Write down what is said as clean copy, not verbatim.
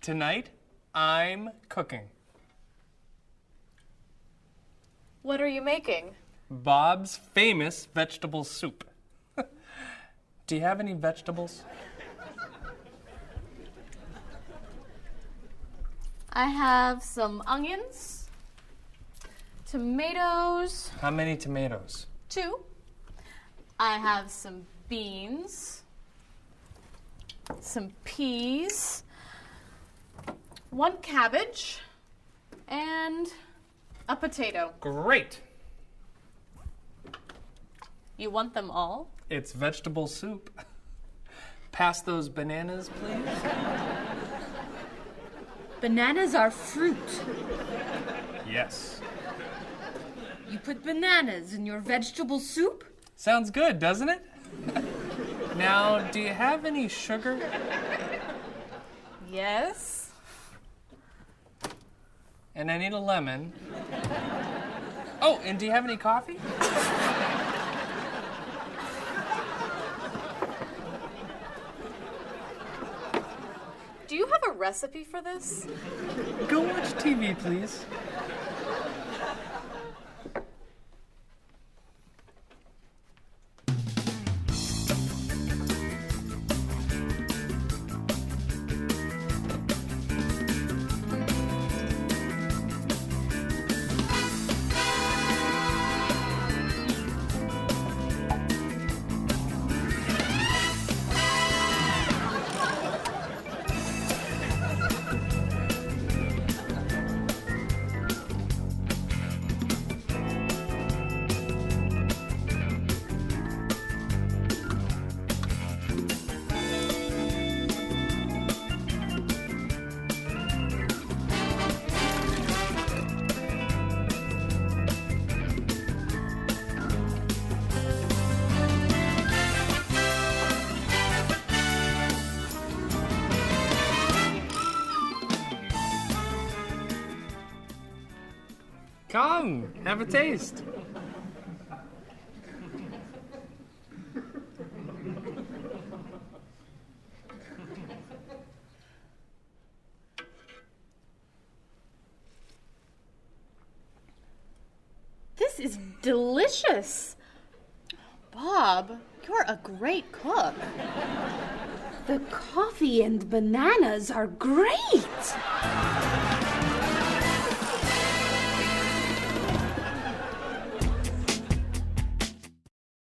Tonight, I'm cooking. What are you making? Bob's famous vegetable soup. Do you have any vegetables? I have some onions, tomatoes. How many tomatoes? 2. I have some beans, some peas, 1 cabbage, and a potato. Great. You want them all? It's vegetable soup. Pass those bananas, please. Bananas are fruit. Yes. You put bananas in your vegetable soup? Sounds good, doesn't it? Now, do you have any sugar? Yes. And I need a lemon. Oh, and do you have any coffee? Do you have a recipe for this? Go watch TV, please. Come, have a taste. This is delicious. Bob, you're a great cook. The coffee and bananas are great.